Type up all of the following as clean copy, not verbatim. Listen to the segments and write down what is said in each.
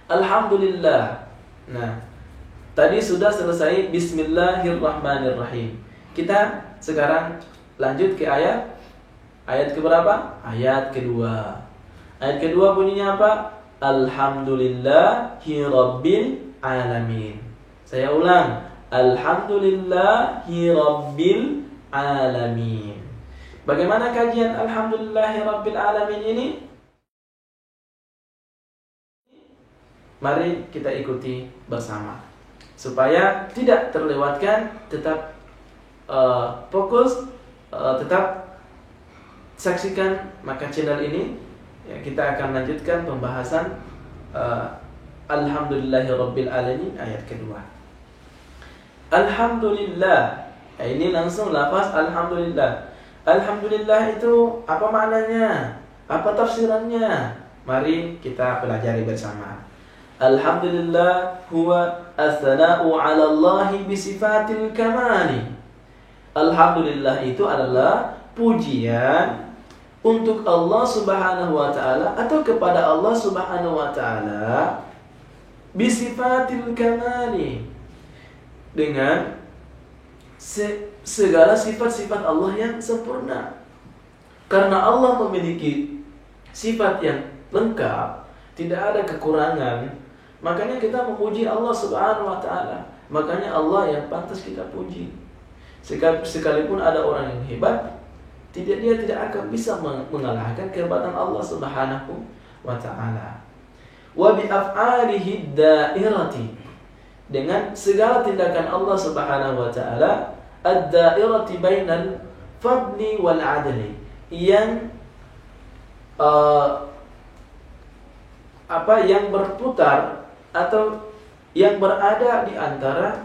Alhamdulillah. Nah, tadi sudah selesai Bismillahirrahmanirrahim. Kita sekarang lanjut ke ayat keberapa? Ayat kedua. Ayat kedua bunyinya apa? Alhamdulillahi Rabbil Alamin. Saya ulang. Alhamdulillahi Rabbil Alamin. Bagaimana kajian Alhamdulillahi Rabbil Alamin ini? Mari kita ikuti bersama supaya tidak terlewatkan. Tetap fokus, tetap saksikan maka channel ini. Ya, kita akan lanjutkan pembahasan Alhamdulillahirabbil alamin ayat kedua. Alhamdulillah. Ini langsung lafaz alhamdulillah. Alhamdulillah itu apa maknanya? Apa tafsirannya? Mari kita pelajari bersama. Alhamdulillah huwa as-sana'u 'ala Allah bi sifatil kamali. Alhamdulillah itu adalah pujian untuk Allah Subhanahu wa taala atau kepada Allah Subhanahu wa taala bisifatil kamali, dengan segala sifat-sifat Allah yang sempurna. Karena Allah memiliki sifat yang lengkap, tidak ada kekurangan, makanya kita memuji Allah Subhanahu wa taala. Makanya Allah yang pantas kita puji. Sekalipun ada orang yang hebat, dia tidak akan bisa mengalahkan kehebatan Allah Subhanahu wa taala. Wa bi af'alihi dairati, dengan segala tindakan Allah Subhanahu wa taala, ad-dairati bainal fadli wal adli, yang yang berputar atau yang berada di antara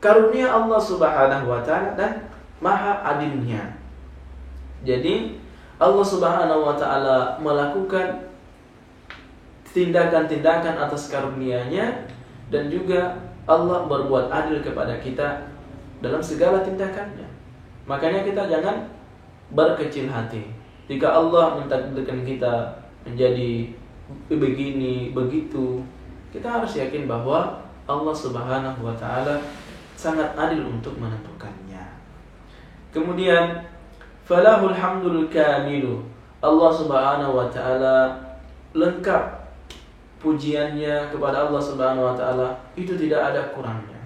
karunia Allah Subhanahu wa taala dan maha adilnya. Jadi Allah Subhanahu wa taala melakukan tindakan-tindakan atas karunia-Nya, dan juga Allah berbuat adil kepada kita dalam segala tindakannya. Makanya kita jangan berkecil hati. Jika Allah mentakdirkan kita menjadi begini, begitu, kita harus yakin bahwa Allah Subhanahu wa taala sangat adil untuk menentukannya. Kemudian falahul hamdul kamilu, Allah Subhanahu wa taala lengkap pujiannya kepada Allah Subhanahu wa taala, itu tidak ada kurangnya.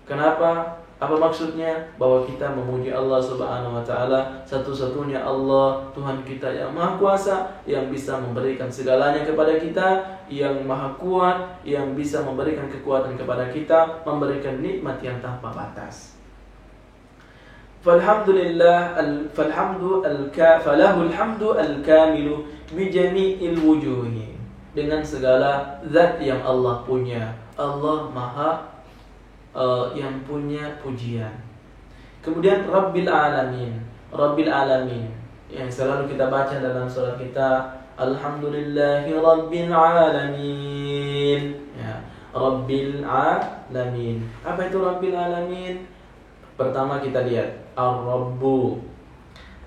Kenapa? Apa maksudnya? Bahwa kita memuji Allah Subhanahu wa taala, satu-satunya Allah, Tuhan kita yang Maha Kuasa, yang bisa memberikan segalanya kepada kita, yang Maha Kuat, yang bisa memberikan kekuatan kepada kita, memberikan nikmat yang tanpa batas. Falahul hamdu al-kamilu bi jami'il wujuhi, dengan segala zat yang Allah punya. Allah Maha yang punya pujian. Kemudian Rabbil Alamin, Rabbil Alamin yang selalu kita baca dalam surat kita, Alhamdulillahi Rabbil Alamin, ya, Rabbil Alamin. Apa itu Rabbil Alamin? Pertama kita lihat Ar-Rabbu.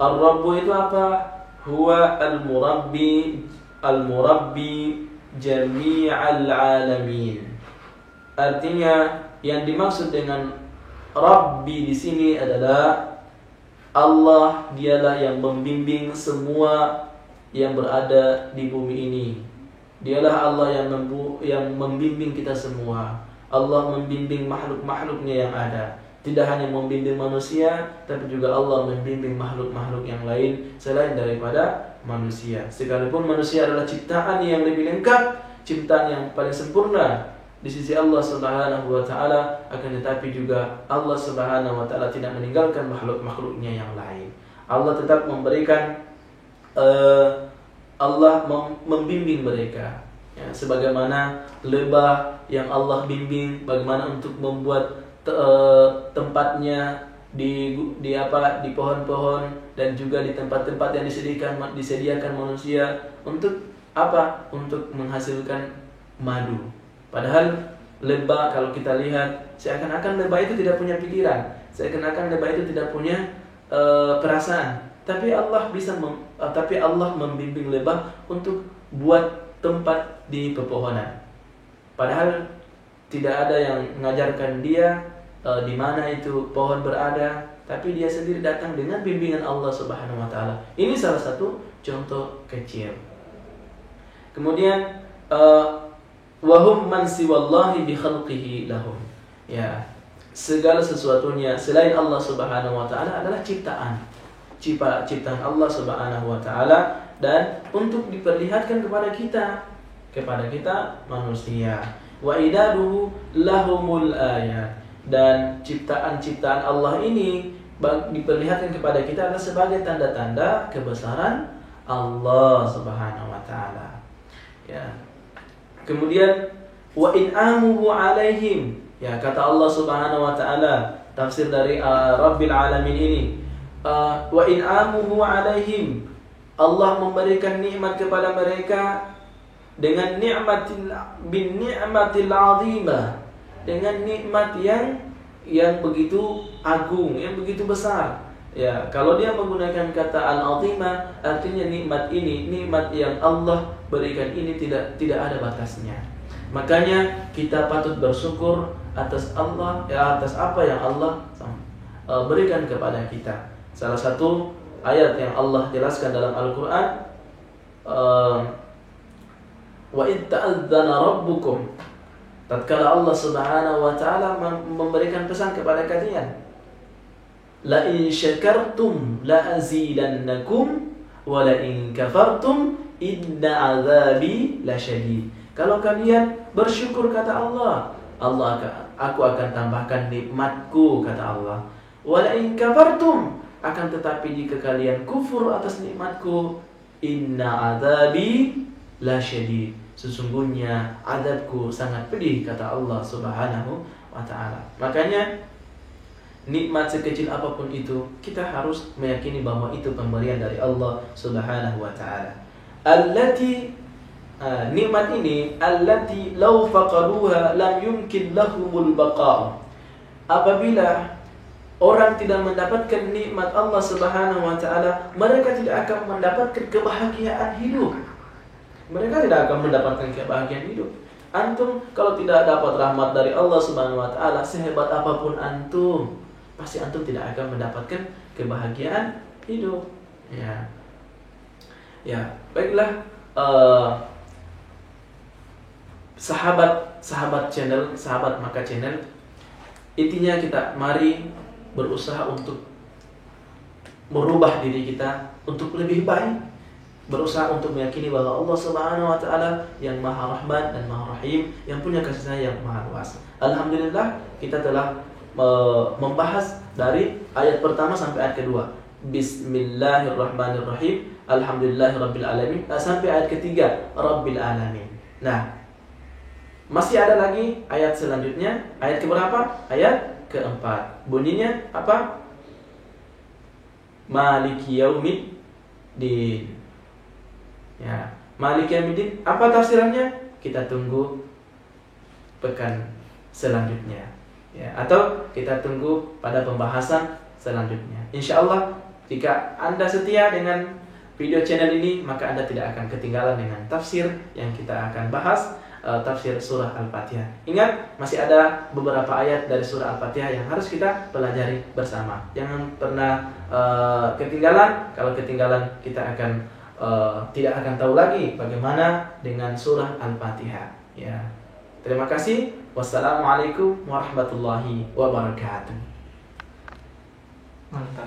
Ar-Rabbu itu apa? Huwa al-murabbi jami'al alamin. Artinya yang dimaksud dengan Rabbi di sini adalah Allah, dialah yang membimbing semua yang berada di bumi ini. Dialah Allah yang membimbing kita semua. Allah membimbing makhluk-makhluknya yang ada. Tidak hanya membimbing manusia, tapi juga Allah membimbing makhluk-makhluk yang lain selain daripada manusia. Sekalipun manusia adalah ciptaan yang lebih lengkap, ciptaan yang paling sempurna di sisi Allah Subhanahu wa taala, akan tetapi juga Allah Subhanahu wa taala tidak meninggalkan makhluk-makhluknya yang lain. Allah tetap memberikan membimbing mereka. Ya, sebagaimana lebah yang Allah bimbing bagaimana untuk membuat tempatnya di pohon-pohon dan juga di tempat-tempat yang disediakan manusia untuk apa? Untuk menghasilkan madu. Padahal lebah, kalau kita lihat, seakan-akan lebah itu tidak punya pikiran, seakan-akan lebah itu tidak punya perasaan. Tapi Allah membimbing lebah untuk buat tempat di pepohonan. Padahal tidak ada yang mengajarkan dia di mana itu pohon berada, tapi dia sendiri datang dengan bimbingan Allah Subhanahu wa taala. Ini salah satu contoh kecil. Kemudian wahum man siwallahi bi khalqihi lahum. Ya, segala sesuatunya selain Allah Subhanahu wa taala adalah ciptaan Allah Subhanahu wa taala, dan untuk diperlihatkan kepada kita manusia. Wa idaduhu lahumul ayat, dan ciptaan Allah ini diperlihatkan kepada kita adalah sebagai tanda-tanda kebesaran Allah Subhanahu wa taala. Ya. Kemudian wa in'amuhu alaihim, ya, kata Allah Subhanahu wa taala, tafsir dari Rabbil Alamin ini, wa in'amuhu alaihim, Allah memberikan nikmat kepada mereka dengan ni'matil azimah, dengan nikmat yang begitu agung, yang begitu besar. Ya, kalau dia menggunakan kata al-azimah, artinya nikmat yang Allah berikan ini tidak ada batasnya. Makanya kita patut bersyukur atas apa yang Allah berikan kepada kita. Salah satu ayat yang Allah jelaskan dalam Al-Quran, wa id ta'adzana rabbukum, tatkala Allah Subhanahu wa taala memberikan pesan kepada kalian, la in syakartum la azidannakum wa la in kafartum inna azabi lasyadid. Kalau kalian bersyukur, kata Allah, aku akan tambahkan nikmatku, kata Allah. Wa la in kafartum, akan tetapi jika kalian kufur atas nikmatku, inna azabi lasyadid, sesungguhnya azabku sangat pedih, kata Allah Subhanahu wa taala. Makanya nikmat sekecil apapun itu, kita harus meyakini bahwa itu pemberian dari Allah Subhanahu wa taala. Nikmat ini allati law faqaduha lam yumkin lahumul baqa'. Apabila orang tidak mendapatkan nikmat Allah Subhanahu wa taala, mereka tidak akan mendapatkan kebahagiaan hidup. Mereka tidak akan mendapatkan kebahagiaan hidup. Antum kalau tidak dapat rahmat dari Allah Subhanahu wa taala, sehebat apapun antum, pasti antum tidak akan mendapatkan kebahagiaan hidup. Ya, baiklah, sahabat channel, sahabat Maka channel, intinya kita mari berusaha untuk merubah diri kita untuk lebih baik, berusaha untuk meyakini bahwa Allah Subhanahu wa taala yang Maha Rahman dan Maha Rahim, yang punya kasih sayang yang Maha Luas. Alhamdulillah, kita telah membahas dari ayat pertama sampai ayat kedua. Bismillahirrahmanirrahim. Alhamdulillahirabbil alamin. Sampai ayat ketiga, Rabbil alamin. Nah, masih ada lagi ayat selanjutnya. Ayat keberapa? Ayat keempat. Bunyinya apa? Maliki yaumiddin. Ya, Maliki yaumiddin. Apa tafsirannya? Kita tunggu pekan selanjutnya. Ya, atau kita tunggu pada pembahasan selanjutnya. Insyaallah, jika Anda setia dengan video channel ini, maka Anda tidak akan ketinggalan dengan tafsir yang kita akan bahas, tafsir surah Al-Fatihah. Ingat, masih ada beberapa ayat dari surah Al-Fatihah yang harus kita pelajari bersama. Jangan pernah ketinggalan. Kalau ketinggalan, kita akan tidak akan tahu lagi bagaimana dengan surah Al-Fatihah. Ya. Terima kasih. Wassalamualaikum warahmatullahi wabarakatuh. Mantap.